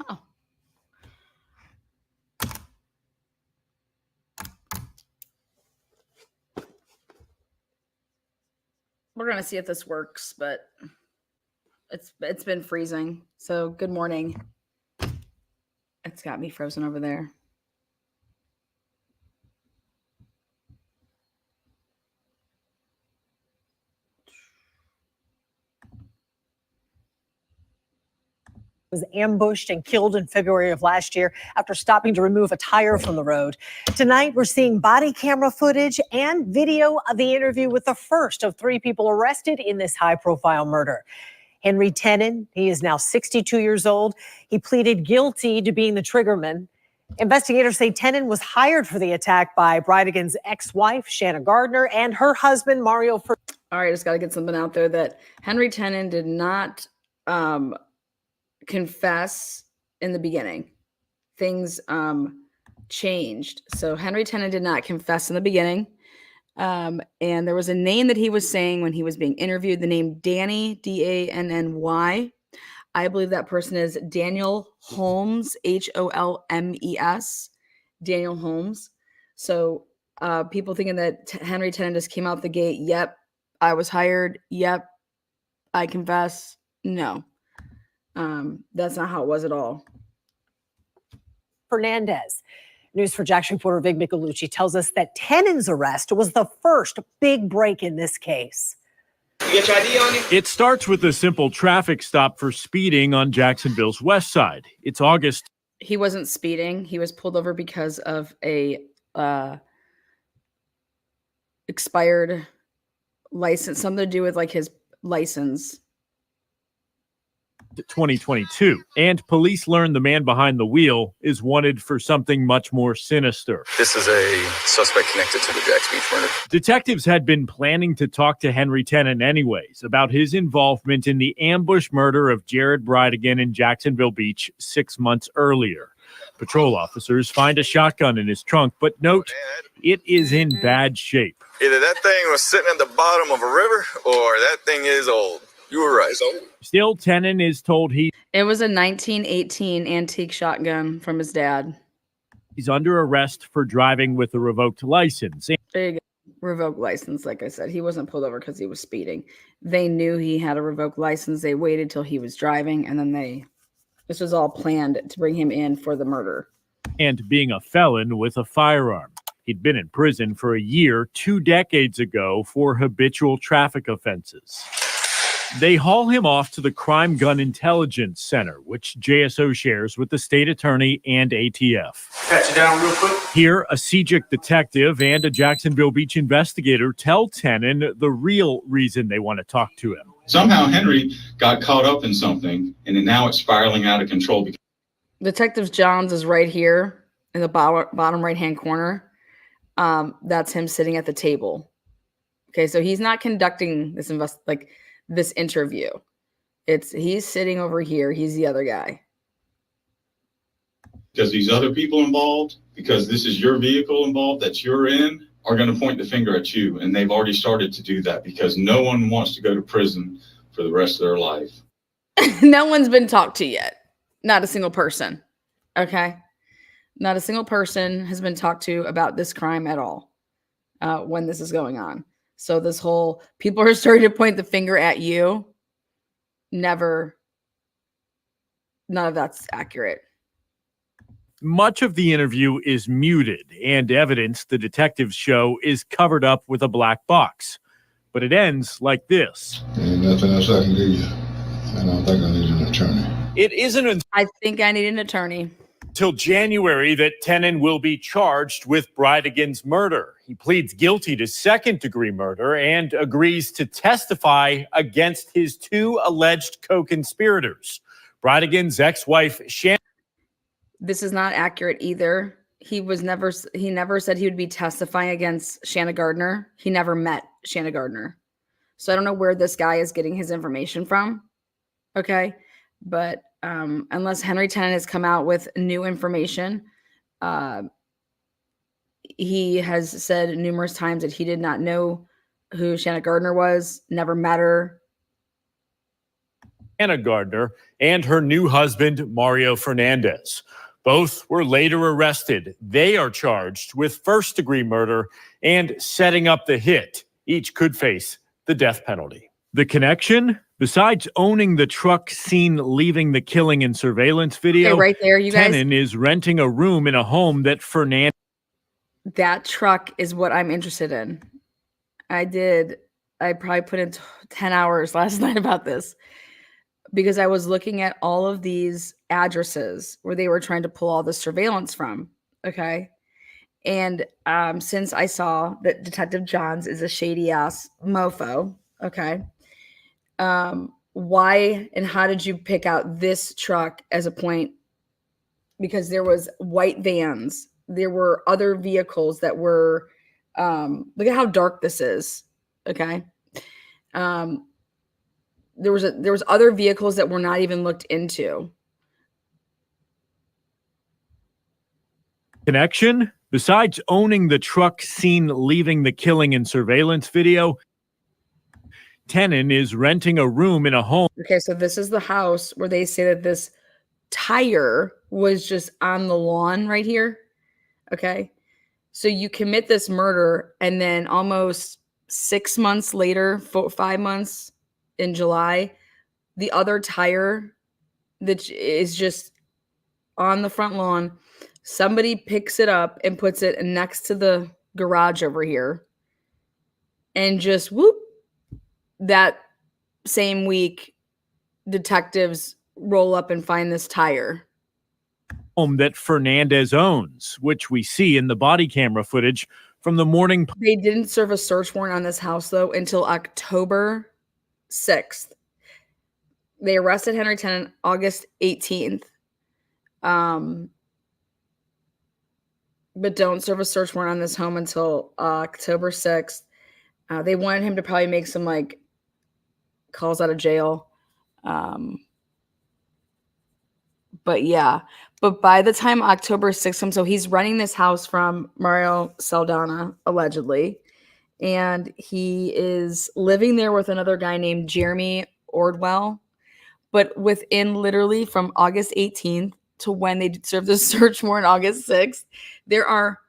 Oh. We're going to see if this works, but it's been freezing. So good morning. It's got me frozen over there. Was ambushed and killed in February of last year after stopping to remove a tire from the road. Tonight, we're seeing body camera footage and video of the interview with the first of 3 people arrested in this high-profile murder. Henry Tenon, he is now 62 years old. He pleaded guilty to being the triggerman. Investigators say Tenon was hired for the attack by Bridegan's ex-wife, Shanna Gardner, and her husband, Mario. All right, I just got to get something out there that Henry Tenon did not confess in the beginning. Things changed. So Henry Tenon did not confess in the beginning. And there was a name that he was saying when he was being interviewed, the name Danny, Danny. I believe that person is Daniel Holmes, Holmes, Daniel Holmes. So people thinking that Henry Tenon just came out the gate. Yep, I was hired. Yep, I confess. No. That's not how it was at all. Fernandez. News4Jax reporter Vig Micolucci tells us that Tenon's arrest was the first big break in this case. You get your ID on you? It starts with a simple traffic stop for speeding on Jacksonville's west side. It's August. He wasn't speeding. He was pulled over because of a expired license, something to do with like his license. 2022, and police learned the man behind the wheel is wanted for something much more sinister. This is a suspect connected to the Jacks Beach murder. Detectives had been planning to talk to Henry Tenon anyways about his involvement in the ambush murder of Jared Bridegan in Jacksonville Beach 6 months earlier. Patrol officers find a shotgun in his trunk, but note, it is in bad shape. Either that thing was sitting at the bottom of a river or that thing is old. You were right. Still, Tenon is told it was a 1918 antique shotgun from his dad. He's under arrest for driving with a revoked license. There you go. Revoked license, like I said. He wasn't pulled over because he was speeding. They knew he had a revoked license. They waited till he was driving, and then this was all planned to bring him in for the murder. And being a felon with a firearm. He'd been in prison for a year 2 decades ago for habitual traffic offenses. They haul him off to the Crime Gun Intelligence Center, which JSO shares with the state attorney and ATF. Pat you down real quick. Here, a CJIC detective and a Jacksonville Beach investigator tell Tenon the real reason they want to talk to him. Somehow Henry got caught up in something, and now it's spiraling out of control. Detective Johns is right here in the bottom right-hand corner. That's him sitting at the table. Okay, so he's not conducting this interview. He's sitting over here. He's the other guy. Because these other people involved, because this is your vehicle involved that you're in, are going to point the finger at you. And they've already started to do that because no one wants to go to prison for the rest of their life. No one's been talked to yet. Not a single person. Okay? Not a single person has been talked to about this crime at all when this is going on. So this whole people are starting to point the finger at you. None of that's accurate. Much of the interview is muted, and evidence the detectives show is covered up with a black box. But it ends like this. Ain't nothing else I can do you. I don't think I need an attorney. It isn't I think I need an attorney. Till January that Tenon will be charged with Bridegan's murder. He pleads guilty to second-degree murder and agrees to testify against his 2 alleged co-conspirators. Bridegan's ex-wife, Shanna. This is not accurate either. He never said he would be testifying against Shanna Gardner. He never met Shanna Gardner. So I don't know where this guy is getting his information from. Okay. But unless Henry Tenon has come out with new information, he has said numerous times that he did not know who Shanna Gardner was, never met her. Shanna Gardner and her new husband, Mario Fernandez. Both were later arrested. They are charged with first-degree murder and setting up the hit. Each could face the death penalty. The connection? Besides owning the truck seen leaving the killing in surveillance video, Okay, right there, you guys. Tenon is renting a room in a home that Fernandez. That truck is what I'm interested in. I probably put in 10 hours last night about this because I was looking at all of these addresses where they were trying to pull all the surveillance from. Okay. And since I saw that Detective Johns is a shady ass mofo, okay. Why and how did you pick out this truck as a point? Because there was white vans. There were other vehicles that were, look at how dark this is. Okay. There was other vehicles that were not even looked into. Connection? Besides owning the truck seen leaving the killing in surveillance video, Tenon is renting a room in a home. Okay, so this is the house where they say that this tire was just on the lawn right here. Okay. So you commit this murder, and then almost 6 months later, 5 months in July, the other tire that is just on the front lawn, somebody picks it up and puts it next to the garage over here, and just whoop, that same week, detectives roll up and find this tire. Home that Fernandez owns, which we see in the body camera footage from the morning. They didn't serve a search warrant on this house, though, until October 6th. They arrested Henry Tenon August 18th. But don't serve a search warrant on this home until October 6th. They wanted him to probably make some like calls out of jail. But yeah, but by the time October 6th comes, so he's renting this house from Mario Saldana, allegedly. And he is living there with another guy named Jeremy Ordwell. But within literally from August 18th to when they served the search warrant August 6th, there are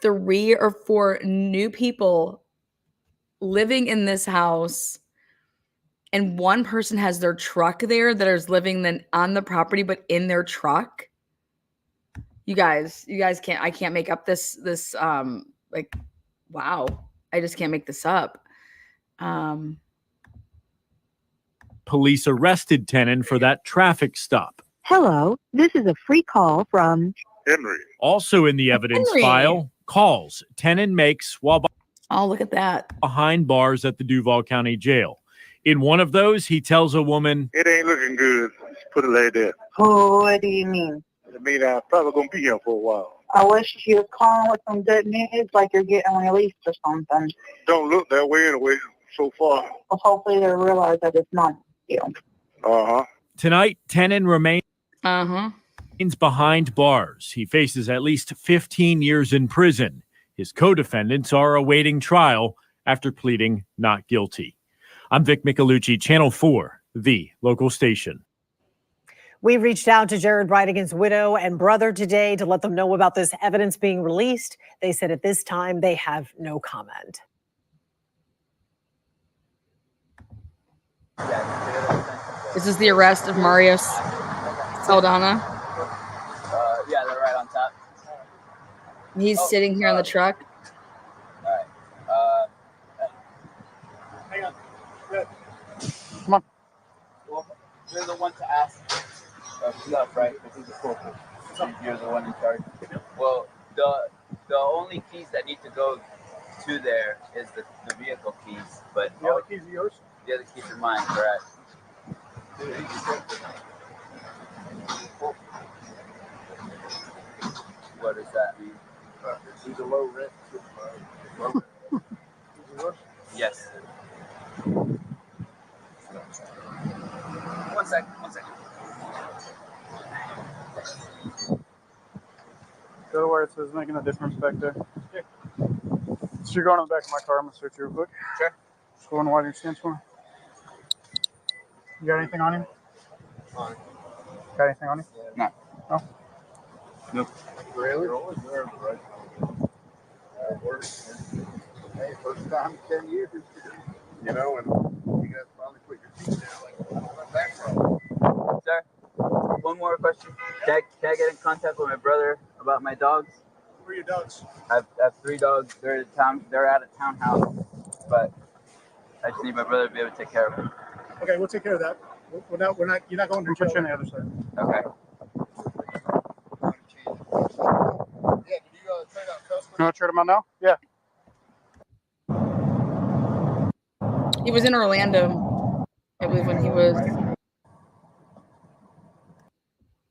3 or 4 new people living in this house. And one person has their truck there that is living then on the property, but in their truck. You guys can't, I can't make up this, like, wow. I just can't make this up. Police arrested Tenon for that traffic stop. Hello, this is a free call from Henry. Also in the evidence Henry. file, calls Tenon makes while Oh, look at that. behind bars at the Duval County Jail. In one of those, he tells a woman, It ain't looking good. Let's put it like that. Oh, what do you mean? I mean, I'm probably going to be here for a while. I wish you would call with some good news, like you're getting released or something. Don't look that way anyway, so far. Well, hopefully they'll realize that it's not you. Uh-huh. tonight, Tenon remains Uh-huh. behind bars. He faces at least 15 years in prison. His co-defendants are awaiting trial after pleading not guilty. I'm Vic Michelucci, Channel 4, the local station. We reached out to Jared Bridegan's widow and brother today to let them know about this evidence being released. They said at this time they have no comment. This is the arrest of Mario Saldana. Yeah, they're right on top. He's sitting here on the truck. All right. Hang on. Good. Come on. Well, you're the one to ask. Stuff, right? This is the corporal. You're the one in charge. Well, the only keys that need to go to there is the vehicle keys. But the other keys are yours? The other keys are mine, correct? What does that mean? He's a low rent. Yes. One second. Go to where it says making a difference back there. So you're going to the back of my car. I'm going to search you real quick. Sure. Just go on the white stance for me. You got anything on him? Got anything on him? No. No? Nope. Really? Hey, first time in 10 years, you know, and you guys finally put your feet down. Like, where's that from? Sir, one more question. Can I get in contact with my brother about my dogs? Where are your dogs? I have 3 dogs. They're at a townhouse, but I just need my brother to be able to take care of them. Okay, we'll take care of that. You're not going to jail. We'll put you on the other side. Okay. Yeah, did you trade out customers? You want to trade them out now? Yeah. He was in Orlando, I believe, when he was.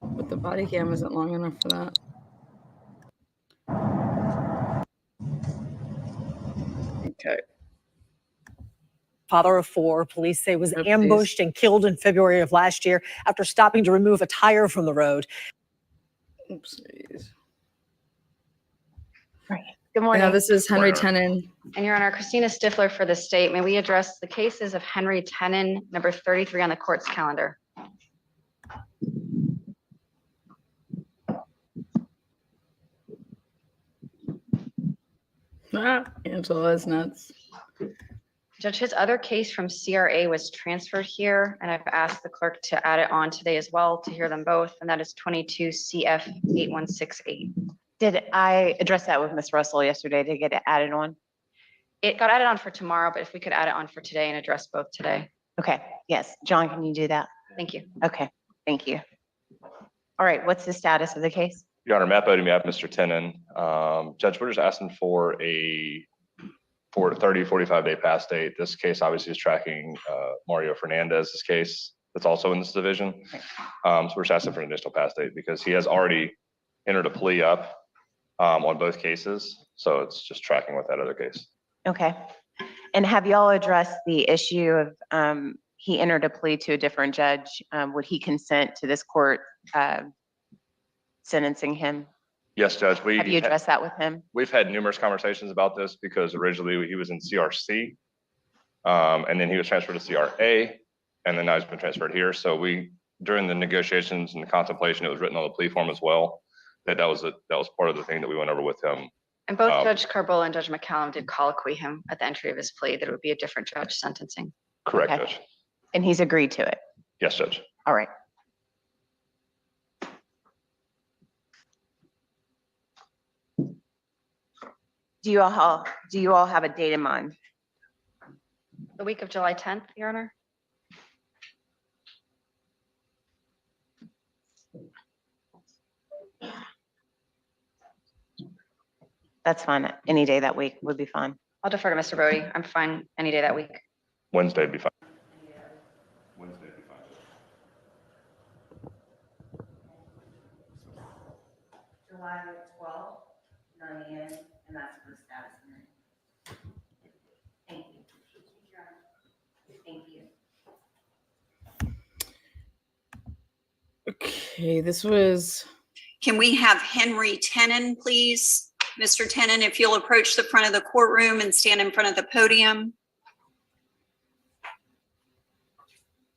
But the body cam isn't long enough for that. Okay. Father of 4, police say was Oopsies. ambushed and killed in February of last year after stopping to remove a tire from the road. Oopsies. Right. Good morning. Now this is Henry Tenon. And Your Honor, Christina Stifler for the state. May we address the cases of Henry Tenon, number 33 on the court's calendar? Angela's nuts. Judge, his other case from CRA was transferred here, and I've asked the clerk to add it on today as well to hear them both, and that is 22 CF 8168. Did I address that with Ms. Russell yesterday to get it added on? It got added on for tomorrow, but if we could add it on for today and address both today. Okay, yes. John, can you do that? Thank you. Okay, thank you. All right, what's the status of the case? Your Honor, Matt Bodie, Mr. Tenon. Judge, we're just asking for a 30, 45-day pass date. This case obviously is tracking Mario Fernandez's case that's also in this division. So we're just asking for an additional pass date because he has already entered a plea up on both cases. So it's just tracking with that other case. Okay. And have y'all addressed the issue of he entered a plea to a different judge? Would he consent to this court sentencing him? Yes, Judge. Have you addressed that with him? We've had numerous conversations about this because originally he was in CRC and then he was transferred to CRA and then now he's been transferred here. So during the negotiations and the contemplation, it was written on the plea form as well. That was part of the thing that we went over with him. And both Judge Carbola and Judge McCallum did colloquy him at the entry of his plea that it would be a different judge sentencing. Correct, Okay. Judge. And he's agreed to it? Yes, Judge. All right. Do you all have a date in mind? The week of July 10th, Your Honor? That's fine. Any day that week would be fine. I'll defer to Mr. Bodie. I'm fine any day that week. Wednesday would be fine. Wednesday would be fine. July 12th, 9 a.m., and that's for the status hearing. Thank you. Thank you. Okay, this was. Can we have Henry Tenon, please? Mr. Tenon, if you'll approach the front of the courtroom and stand in front of the podium.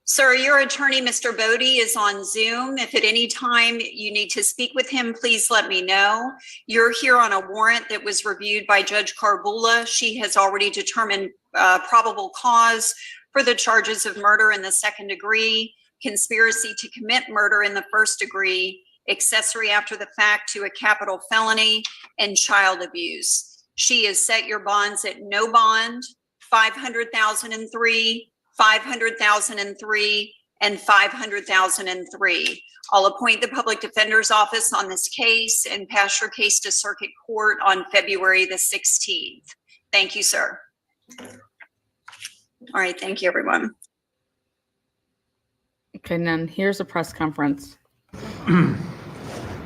Sir, your attorney, Mr. Bodie, is on Zoom. If at any time you need to speak with him, please let me know. You're here on a warrant that was reviewed by Judge Carbola. She has already determined probable cause for the charges of murder in the 2nd degree, conspiracy to commit murder in the 1st degree, accessory after the fact to a capital felony, and child abuse. She has set your bonds at no bond, $500,003, $500,003, and $500,003. I'll appoint the public defender's office on this case and pass your case to circuit court on February the 16th. Thank you, sir. All right, thank you, everyone. Okay, and then here's a press conference.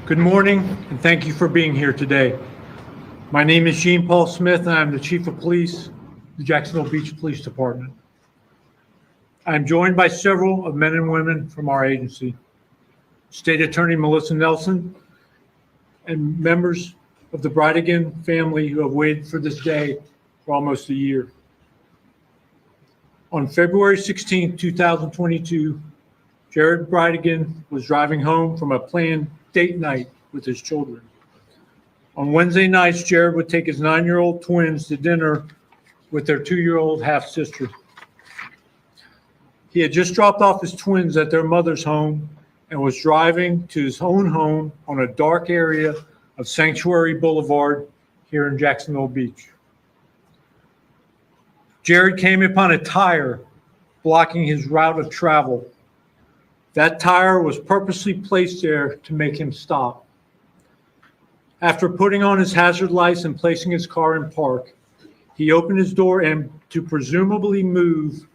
Good morning, and thank you for being here today. My name is Jean Paul Smith, and I'm the Chief of Police, the Jacksonville Beach Police Department. I'm joined by several of men and women from our agency, State Attorney Melissa Nelson, and members of the Bridegan family who have waited for this day for almost a year. On February 16, 2022, Jared Bridegan was driving home from a planned date night with his children. On Wednesday nights, Jared would take his 9-year-old twins to dinner with their 2-year-old half-sister. He had just dropped off his twins at their mother's home and was driving to his own home on a dark area of Sanctuary Boulevard here in Jacksonville Beach. Jared came upon a tire blocking his route of travel. That tire was purposely placed there to make him stop. After putting on his hazard lights and placing his car in park, he opened his door and to presumably move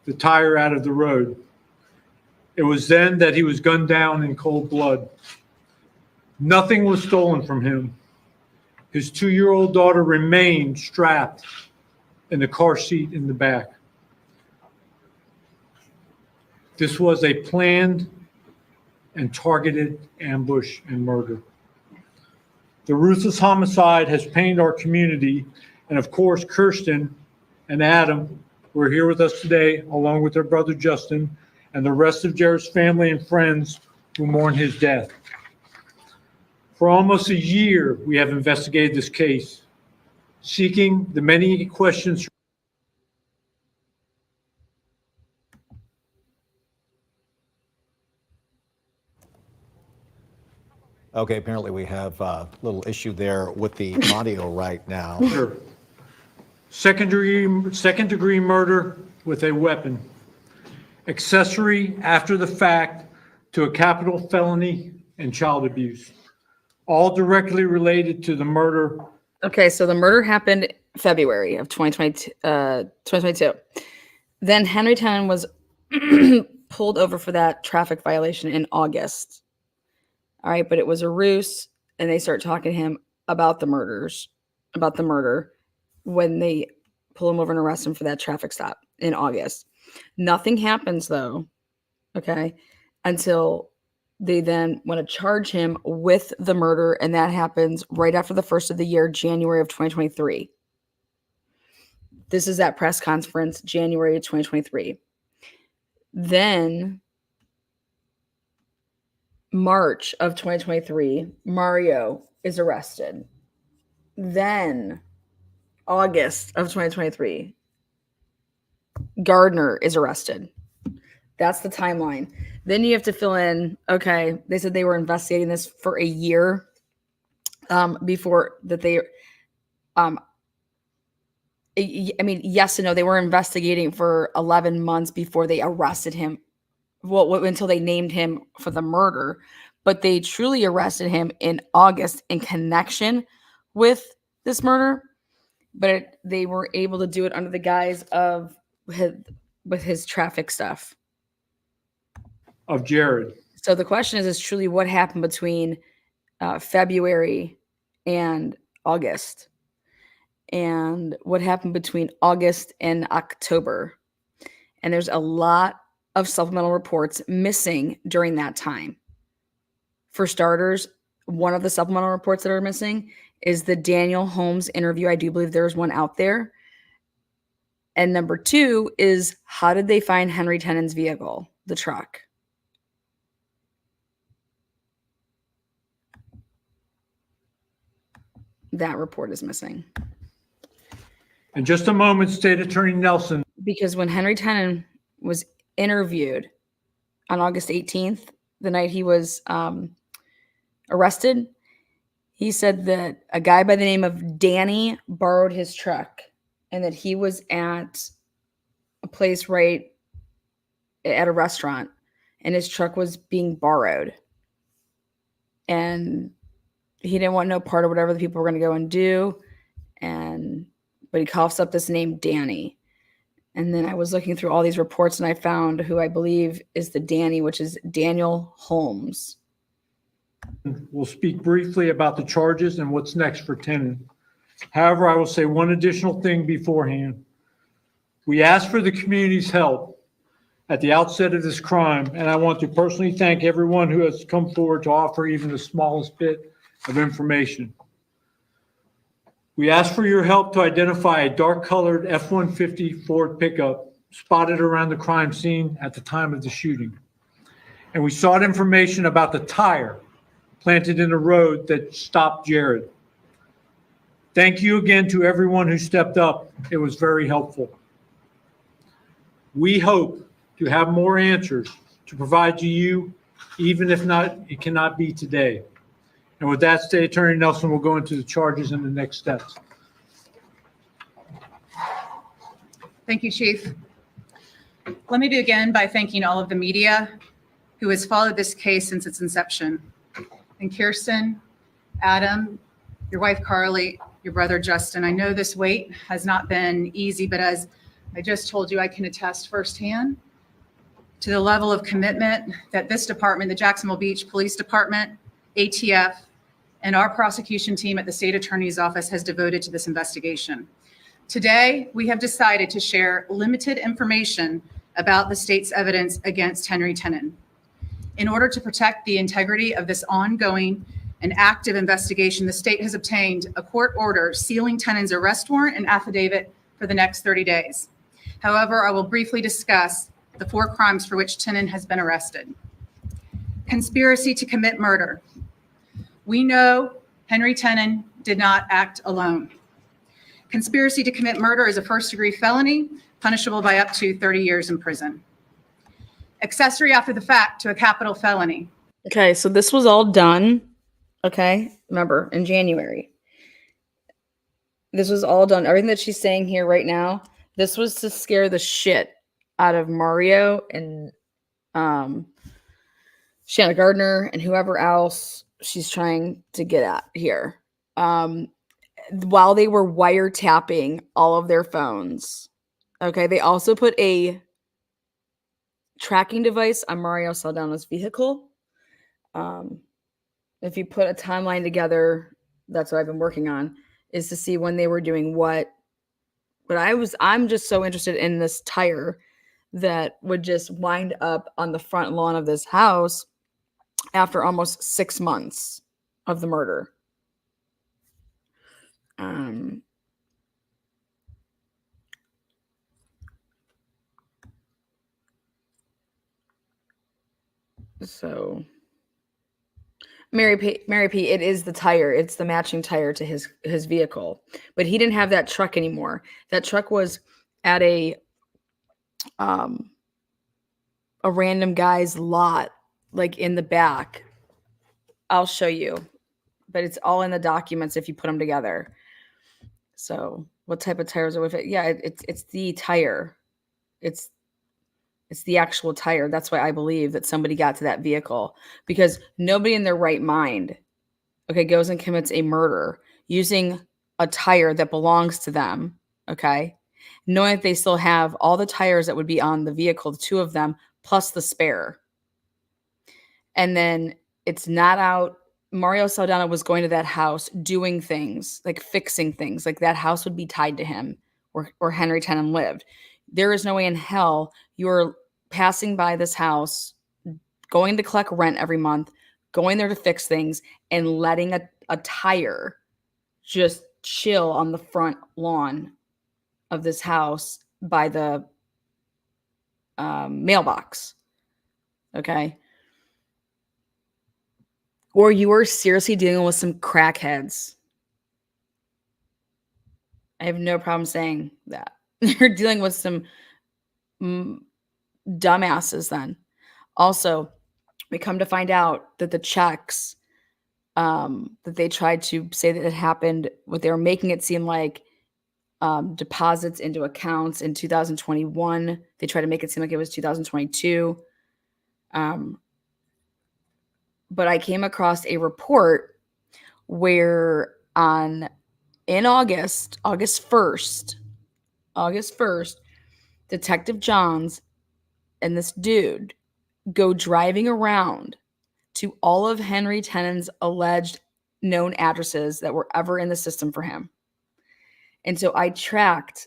the tire out of the road. It was then that he was gunned down in cold blood. Nothing was stolen from him. His 2-year-old daughter remained strapped in the car seat in the back. This was a planned and targeted ambush and murder. The ruthless homicide has pained our community, and of course, Kirsten and Adam were here with us today, along with their brother Justin, and the rest of Jared's family and friends who mourn his death. For almost a year, we have investigated this case, seeking the many questions. Okay, apparently we have a little issue there with the audio right now. Sure. Second degree murder with a weapon. Accessory after the fact to a capital felony and child abuse. All directly related to the murder. Okay, so the murder happened February of 2022. Then Henry Tenon was pulled over for that traffic violation in August. All right, but it was a ruse, and they start talking to him about the murder when they pull him over and arrest him for that traffic stop in August. Nothing happens though, okay, until they then want to charge him with the murder, and that happens right after the first of the year, January of 2023. This is that press conference, January of 2023. Then March of 2023, Mario is arrested. Then August of 2023, Gardner is arrested. That's the timeline. Then you have to fill in, okay, they said they were investigating this for a year before that they, I mean, yes and no, they were investigating for 11 months before they arrested him. Well, until they named him for the murder, but they truly arrested him in August in connection with this murder. But they were able to do it under the guise of his traffic stuff. Of Jared. So the question is truly what happened between February and August, and what happened between August and October. And there's a lot of supplemental reports missing during that time. For starters, one of the supplemental reports that are missing is the Daniel Holmes interview. I do believe there's one out there. And number 2 is, how did they find Henry Tenon's vehicle, the truck? That report is missing. In just a moment, State Attorney Nelson. Because when Henry Tenon was interviewed on August 18th, the night he was arrested, he said that a guy by the name of Danny borrowed his truck, and that he was at a place right at a restaurant, and his truck was being borrowed. And he didn't want no part of whatever the people were going to go and do. But he coughs up this name, Danny. And then I was looking through all these reports, and I found who I believe is the Danny, which is Daniel Holmes. We'll speak briefly about the charges and what's next for Tenon. However, I will say one additional thing beforehand. We asked for the community's help at the outset of this crime, and I want to personally thank everyone who has come forward to offer even the smallest bit of information. We asked for your help to identify a dark-colored F-150 Ford pickup spotted around the crime scene at the time of the shooting. And we sought information about the tire planted in the road that stopped Jared. Thank you again to everyone who stepped up. It was very helpful. We hope to have more answers to provide to you, even if not, it cannot be today. And with that, State Attorney Nelson will go into the charges and the next steps. Thank you, Chief. Let me begin by thanking all of the media who has followed this case since its inception. And Kirsten, Adam, your wife Carly, your brother Justin, I know this wait has not been easy, but as I just told you, I can attest firsthand to the level of commitment that this department, the Jacksonville Beach Police Department, ATF, and our prosecution team at the State Attorney's Office has devoted to this investigation. Today, we have decided to share limited information about the state's evidence against Henry Tenon. In order to protect the integrity of this ongoing and active investigation, the state has obtained a court order sealing Tenon's arrest warrant and affidavit for the next 30 days. However, I will briefly discuss the 4 crimes for which Tenon has been arrested. Conspiracy to commit murder. We know Henry Tenon did not act alone. Conspiracy to commit murder is a first-degree felony, punishable by up to 30 years in prison. Accessory after the fact to a capital felony. Okay, so this was all done, okay? Remember, in January. This was all done. Everything that she's saying here right now, this was to scare the shit out of Mario and Shanna Gardner and whoever else she's trying to get at here. While they were wiretapping all of their phones, okay, they also put a tracking device on Mario Saldana's vehicle. If you put a timeline together, that's what I've been working on, is to see when they were doing what. But I'm just so interested in this tire that would just wind up on the front lawn of this house after almost 6 months of the murder. So Mary P, it is the tire. It's the matching tire to his vehicle. But he didn't have that truck anymore. That truck was at a random guy's lot, like in the back. I'll show you. But it's all in the documents if you put them together. So what type of tires are with it? Yeah, it's the tire. It's the actual tire. That's why I believe that somebody got to that vehicle, because nobody in their right mind, okay, goes and commits a murder using a tire that belongs to them, okay, knowing that they still have all the tires that would be on the vehicle, the 2 of them, plus the spare. And then it's not out. Mario Saldana was going to that house doing things, like fixing things, like that house would be tied to him where Henry Tenon lived. There is no way in hell you're passing by this house, going to collect rent every month, going there to fix things, and letting a tire just chill on the front lawn of this house by the mailbox. Okay? Or you are seriously dealing with some crackheads. I have no problem saying that. You're dealing with some dumbasses then. Also, we come to find out that the checks that they tried to say that it happened, what they were making it seem like deposits into accounts in 2021. They tried to make it seem like it was 2022. But I came across a report where in August 1st, Detective Johns and this dude go driving around to all of Henry Tenon's alleged known addresses that were ever in the system for him. And so I tracked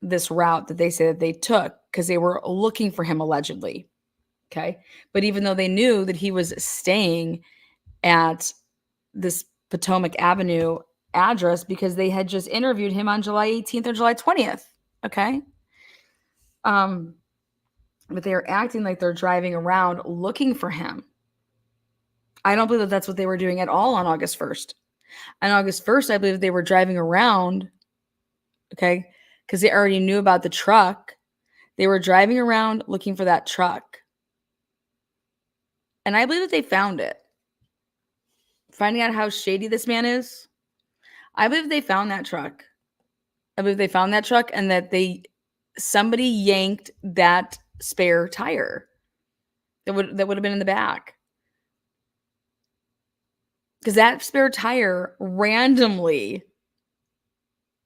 this route that they say that they took because they were looking for him allegedly. Okay. But even though they knew that he was staying at this Potomac Avenue address because they had just interviewed him on July 18th or July 20th. Okay. But they are acting like they're driving around looking for him. I don't believe that that's what they were doing at all on August 1st. On August 1st, I believe they were driving around, okay, because they already knew about the truck. They were driving around looking for that truck. And I believe that they found it. Finding out how shady this man is, I believe they found that truck. I believe they found that truck and that somebody yanked that spare tire that would have been in the back. Because that spare tire randomly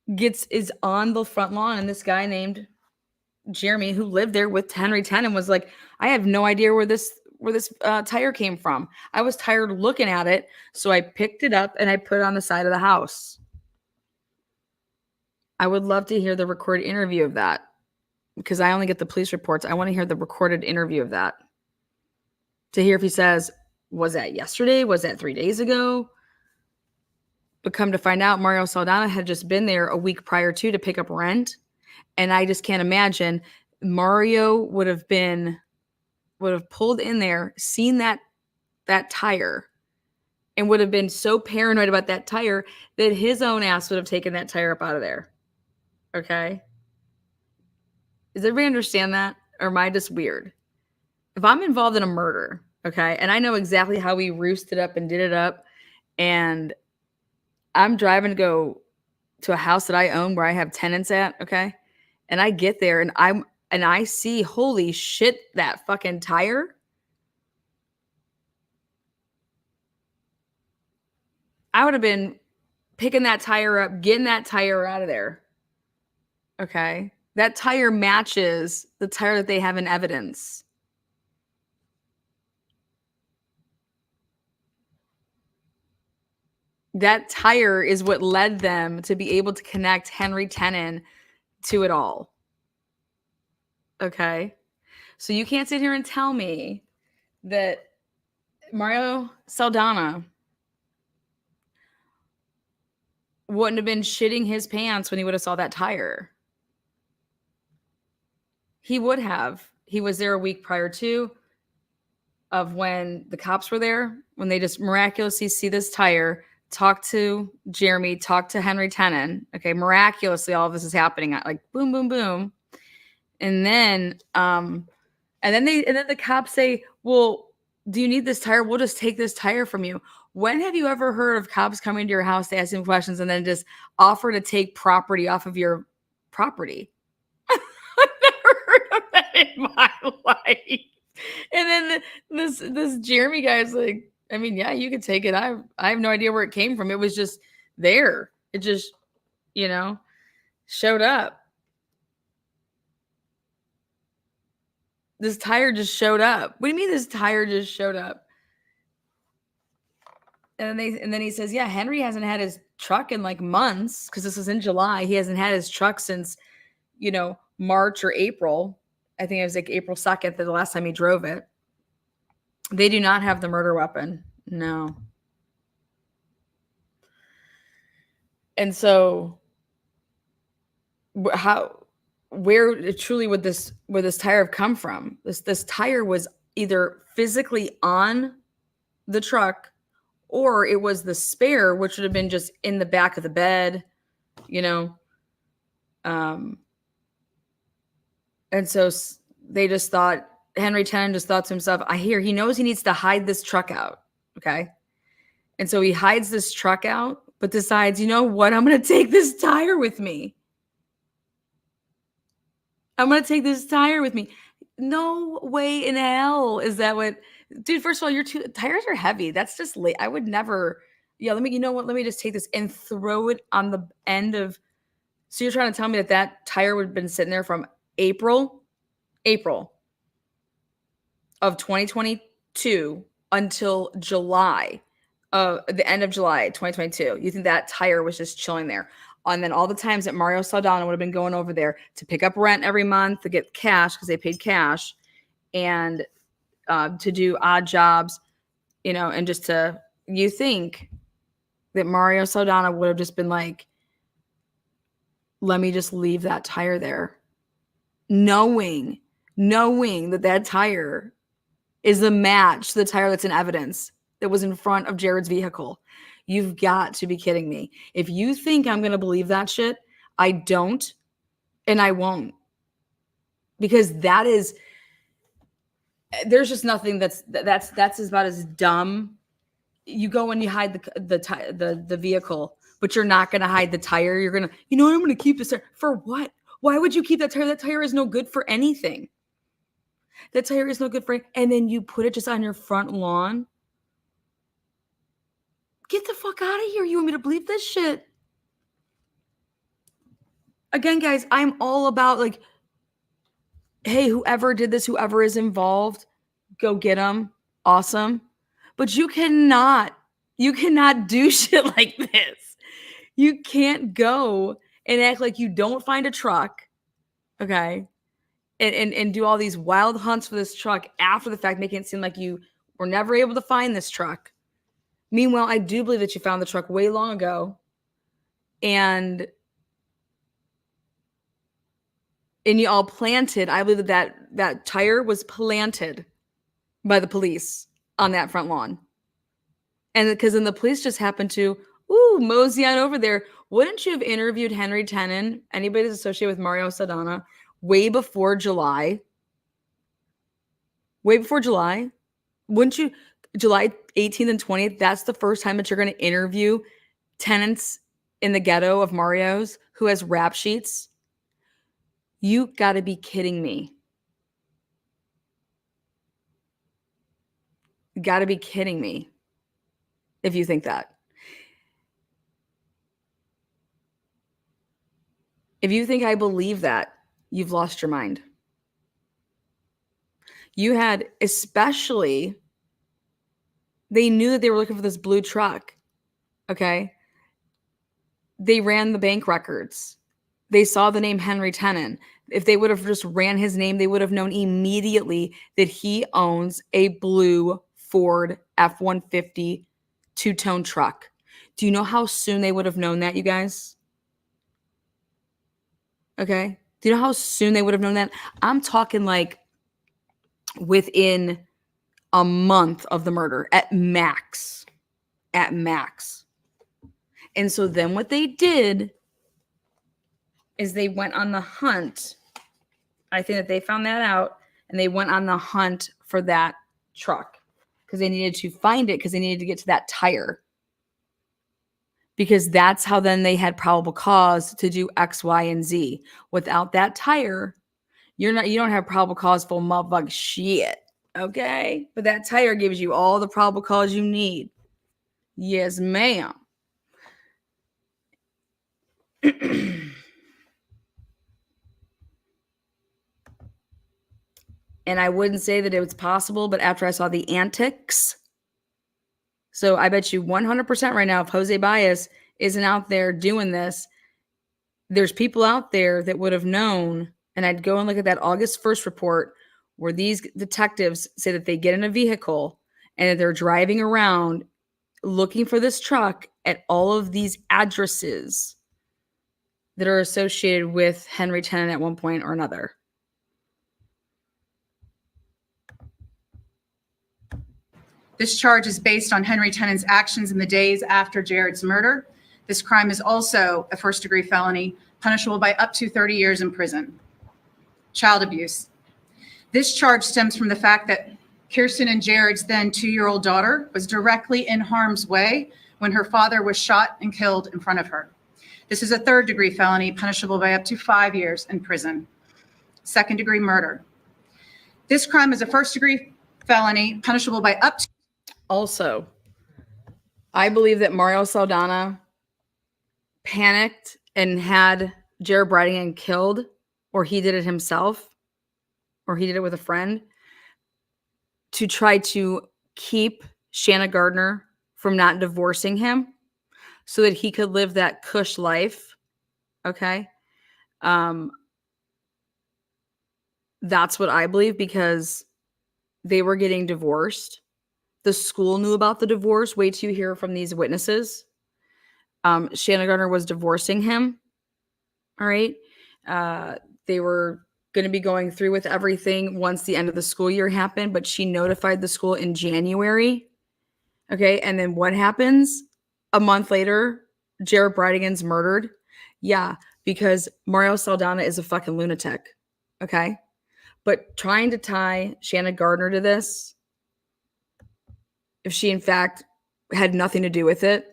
is on the front lawn, and this guy named Jeremy, who lived there with Henry Tenon, was like, I have no idea where this tire came from. I was tired looking at it, so I picked it up and I put it on the side of the house. I would love to hear the recorded interview of that, because I only get the police reports. I want to hear the recorded interview of that, to hear if he says, was that yesterday? Was that 3 days ago? But come to find out, Mario Saldana had just been there a week prior to pick up rent. And I just can't imagine Mario would have pulled in there, seen that tire, and would have been so paranoid about that tire that his own ass would have taken that tire up out of there. Okay? Does everybody understand that? Or am I just weird? If I'm involved in a murder, okay, and I know exactly how we roosted up and did it up, and I'm driving to go to a house that I own where I have tenants at, okay, and I get there and I see, holy shit, that fucking tire. I would have been picking that tire up, getting that tire out of there. Okay. That tire matches the tire that they have in evidence. That tire is what led them to be able to connect Henry Tenon to it all. Okay. So you can't sit here and tell me that Mario Saldana wouldn't have been shitting his pants when he would have saw that tire. He would have. He was there a week prior to of when the cops were there, when they just miraculously see this tire, talk to Jeremy, talk to Henry Tenon. Okay, miraculously, all of this is happening. Like boom, boom, boom. And then the cops say, well, do you need this tire? We'll just take this tire from you. When have you ever heard of cops coming to your house to ask you questions and then just offer to take property off of your property? I've never heard of that in my life. And then this Jeremy guy is like, I mean, yeah, you could take it. I have no idea where it came from. It was just there. It just, showed up. This tire just showed up. What do you mean this tire just showed up? And then he says, yeah, Henry hasn't had his truck in like months, because this is in July. He hasn't had his truck since, March or April. I think it was like April 2nd, the last time he drove it. They do not have the murder weapon. No. And so where truly would this tire have come from? This tire was either physically on the truck, or it was the spare, which would have been just in the back of the bed, and so they just thought, Henry Tenon just thought to himself, he knows he needs to hide this truck out. Okay. And so he hides this truck out, but decides, you know what? I'm going to take this tire with me. No way in hell is that what, dude, first of all, your tires are heavy. That's just late. I would never, let me just take this and throw it on the end of, so you're trying to tell me that tire would have been sitting there from April of 2022 until July, the end of July 2022. You think that tire was just chilling there? And then all the times that Mario Saldana would have been going over there to pick up rent every month, to get cash because they paid cash, and to do odd jobs, and just you think that Mario Saldana would have just been like, let me just leave that tire there. knowing that that tire is the match to the tire that's in evidence that was in front of Jared's vehicle. You've got to be kidding me. If you think I'm going to believe that shit, I don't, and I won't. Because that is, there's just nothing that's about as dumb. You go and you hide the vehicle, but you're not going to hide the tire. You're going to, I'm going to keep this tire. For what? Why would you keep that tire? That tire is no good for anything. That tire is no good for, and then you put it just on your front lawn. Get the fuck out of here. You want me to believe this shit? Again, guys, I'm all about like, hey, whoever did this, whoever is involved, go get them. Awesome. But you cannot do shit like this. You can't go and act like you don't find a truck, okay? And do all these wild hunts for this truck after the fact, making it seem like you were never able to find this truck. Meanwhile, I do believe that you found the truck way long ago. And you all planted, I believe that tire was planted by the police on that front lawn. And because then the police just happened to, mosey on over there. Wouldn't you have interviewed Henry Tenon, anybody that's associated with Mario Saldana, way before July? Way before July? Wouldn't you, July 18th and 20th, that's the first time that you're going to interview tenants in the ghetto of Mario's who has rap sheets? You got to be kidding me. You got to be kidding me if you think that. If you think I believe that, you've lost your mind. You had, especially, they knew that they were looking for this blue truck, okay? They ran the bank records. They saw the name Henry Tenon. If they would have just ran his name, they would have known immediately that he owns a blue Ford F-150 two-tone truck. Do you know how soon they would have known that, you guys? Okay. Do you know how soon they would have known that? I'm talking like within a month of the murder at max. At max. And so then what they did is they went on the hunt. I think that they found that out, and they went on the hunt for that truck because they needed to find it, because they needed to get to that tire. Because that's how then they had probable cause to do X, Y, and Z. Without that tire, you don't have probable cause for motherfucking shit. Okay? But that tire gives you all the probable cause you need. Yes, ma'am. And I wouldn't say that it was possible, but after I saw the antics, so I bet you 100% right now, if Jose Baez isn't out there doing this, there's people out there that would have known. And I'd go and look at that August 1st report where these detectives say that they get in a vehicle and that they're driving around looking for this truck at all of these addresses that are associated with Henry Tenon at one point or another. This charge is based on Henry Tenon's actions in the days after Jared's murder. This crime is also a first-degree felony, punishable by up to 30 years in prison. Child abuse. This charge stems from the fact that Kirsten and Jared's then 2-year-old daughter was directly in harm's way when her father was shot and killed in front of her. This is a third-degree felony, punishable by up to 5 years in prison. Second-degree murder. This crime is a first-degree felony, punishable by up to... Also, I believe that Mario Saldana panicked and had Jared Bridegan killed, or he did it himself, or he did it with a friend, to try to keep Shanna Gardner from not divorcing him so that he could live that cush life. Okay? That's what I believe, because they were getting divorced. The school knew about the divorce. Wait till you hear from these witnesses. Shanna Gardner was divorcing him. All right. They were going to be going through with everything once the end of the school year happened, but she notified the school in January. Okay. And then what happens? A month later, Jared Bridegan's murdered. Yeah, because Mario Saldana is a fucking lunatic. Okay. But trying to tie Shanna Gardner to this, if she in fact had nothing to do with it,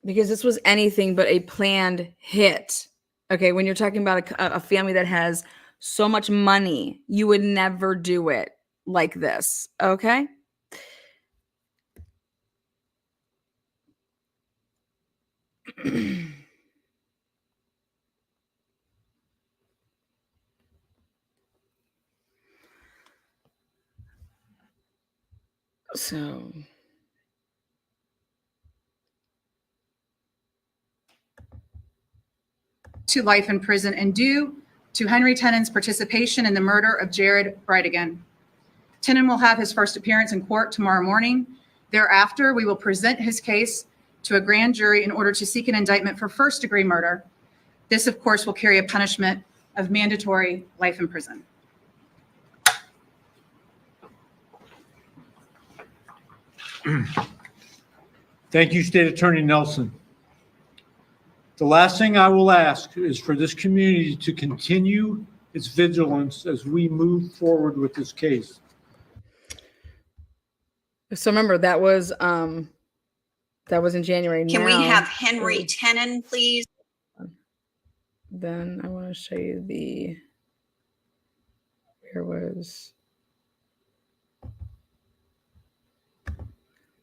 because this was anything but a planned hit. Okay, when you're talking about a family that has so much money, you would never do it like this. Okay. So to life in prison and due to Henry Tenon's participation in the murder of Jared Bridegan. Tenon will have his first appearance in court tomorrow morning. Thereafter, we will present his case to a grand jury in order to seek an indictment for first-degree murder. This, of course, will carry a punishment of mandatory life in prison. Thank you, State Attorney Nelson. The last thing I will ask is for this community to continue its vigilance as we move forward with this case. So remember, that was in January. Can we Now, have Henry Tenon, please? Then I want to show you where was.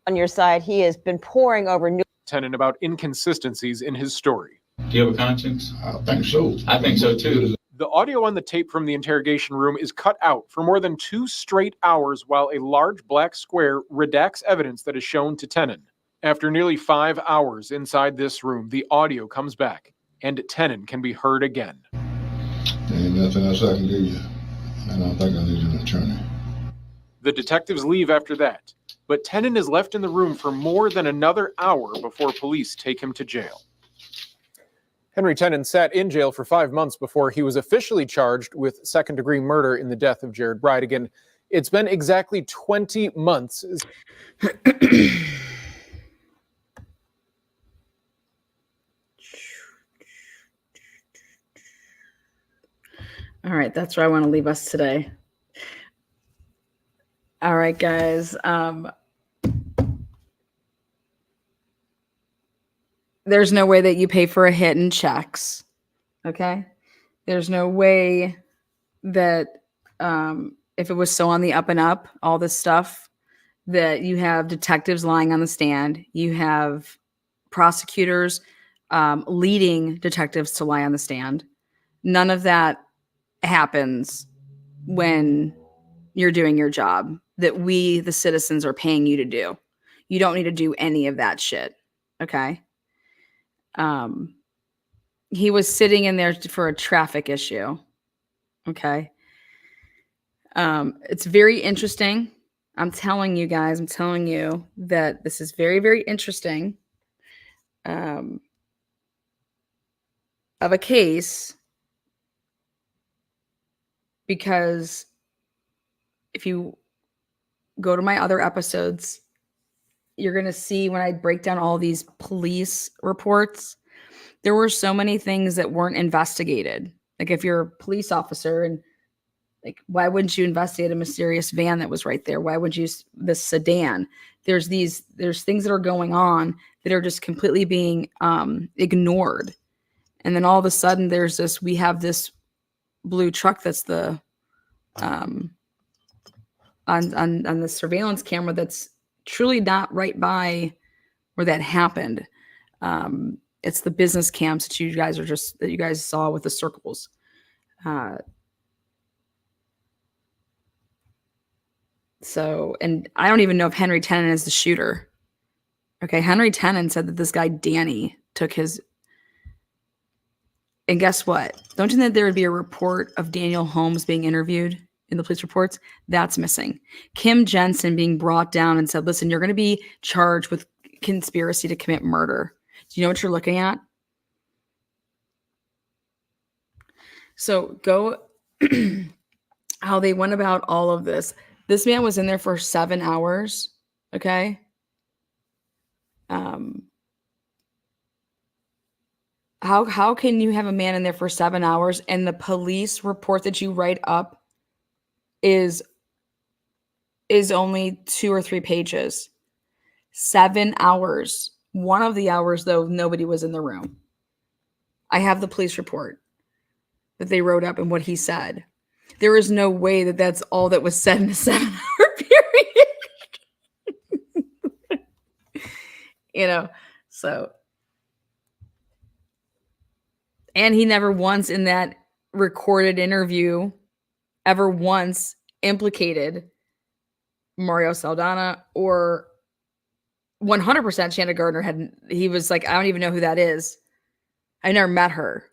On your side, he has been pouring over new. Tenon about inconsistencies in his story. Do you have a conscience? I think so. I think so too. The audio on the tape from the interrogation room is cut out for more than 2 straight hours while a large black square redacts evidence that is shown to Tenon. After nearly 5 hours inside this room, the audio comes back and Tenon can be heard again. There ain't nothing else I can do you. I don't think I need an attorney. The detectives leave after that, but Tenon is left in the room for more than another hour before police take him to jail. Henry Tenon sat in jail for 5 months before he was officially charged with second-degree murder in the death of Jared Bridegan. It's been exactly 20 months. All right, that's where I want to leave us today. All right, guys. There's no way that you pay for a hit in checks. Okay? There's no way that if it was so on the up and up, all this stuff, that you have detectives lying on the stand, you have prosecutors leading detectives to lie on the stand. None of that happens when you're doing your job that we, the citizens, are paying you to do. You don't need to do any of that shit. Okay? He was sitting in there for a traffic issue. Okay? It's very interesting. I'm telling you guys, that this is very, very interesting of a case, because if you go to my other episodes, you're going to see when I break down all these police reports, there were so many things that weren't investigated. Like if you're a police officer and like, why wouldn't you investigate a mysterious van that was right there? Why would you, this sedan? There's things that are going on that are just completely being ignored. And then all of a sudden we have this blue truck that's the, on the surveillance camera that's truly not right by where that happened. It's the business cams that you guys saw with the circles. So, and I don't even know if Henry Tenon is the shooter. Okay, Henry Tenon said that this guy Danny took his. And guess what? Don't you think there would be a report of Daniel Holmes being interviewed in the police reports, that's missing. Kim Jensen being brought down and said, listen, you're going to be charged with conspiracy to commit murder. Do you know what you're looking at? So go how they went about all of this. This man was in there for 7 hours. Okay. How can you have a man in there for 7 hours and the police report that you write up is only 2 or 3 pages? 7 hours. One of the hours, though, nobody was in the room. I have the police report that they wrote up and what he said. There is no way that that's all that was said in a 7-hour period. So. And he never once in that recorded interview ever once implicated Mario Saldana or 100% Shanna Gardner. He was like, I don't even know who that is. I never met her.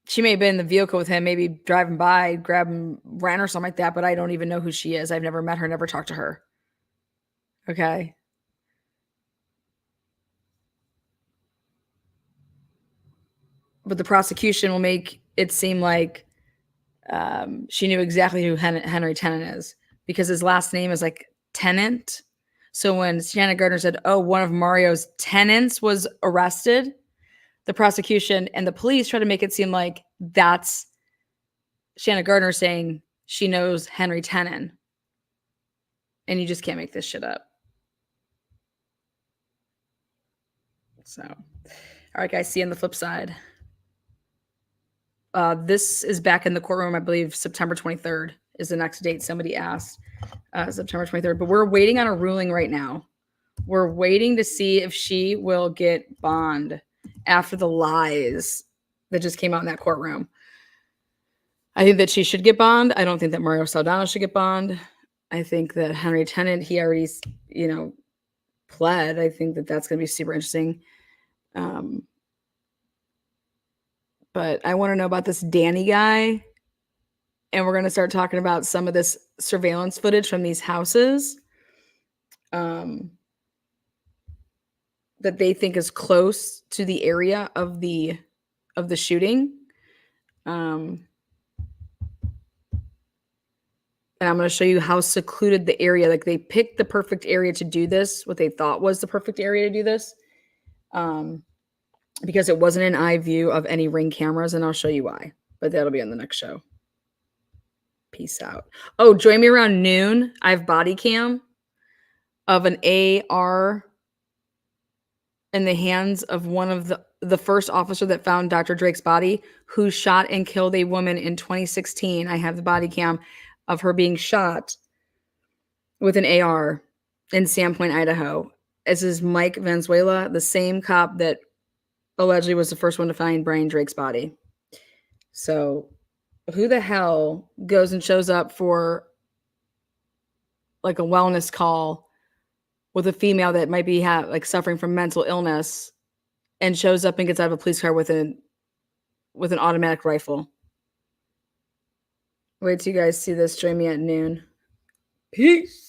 She may have been in the vehicle with him, maybe driving by, grabbing ran or something like that, but I don't even know who she is. I've never met her, never talked to her. Okay. But the prosecution will make it seem like she knew exactly who Henry Tenon is because his last name is like Tenant. So when Shanna Gardner said, oh, one of Mario's tenants was arrested, the prosecution and the police try to make it seem like that's Shanna Gardner saying she knows Henry Tenon. And you just can't make this shit up. So, all right, guys, see you on the flip side. This is back in the courtroom, I believe September 23rd is the next date somebody asked. September 23rd. But we're waiting on a ruling right now. We're waiting to see if she will get bond after the lies that just came out in that courtroom. I think that she should get bond. I don't think that Mario Saldana should get bond. I think that Henry Tenon, he already, pled. I think that that's going to be super interesting. But I want to know about this Danny guy. And we're going to start talking about some of this surveillance footage from these houses that they think is close to the area of the shooting. And I'm going to show you how secluded the area, like they picked the perfect area to do this, what they thought was the perfect area to do this. Because it wasn't an eye view of any Ring cameras, and I'll show you why. But that'll be on the next show. Peace out. Oh, join me around noon. I have body cam of an AR in the hands of one of the first officer that found Dr. Drake's body, who shot and killed a woman in 2016. I have the body cam of her being shot with an AR in Sandpoint, Idaho. This is Mike Valenzuela, the same cop that allegedly was the first one to find Brian Drake's body. So who the hell goes and shows up for like a wellness call with a female that might be suffering from mental illness and shows up and gets out of a police car with an automatic rifle? Wait till you guys see this. Join me at noon. Peace.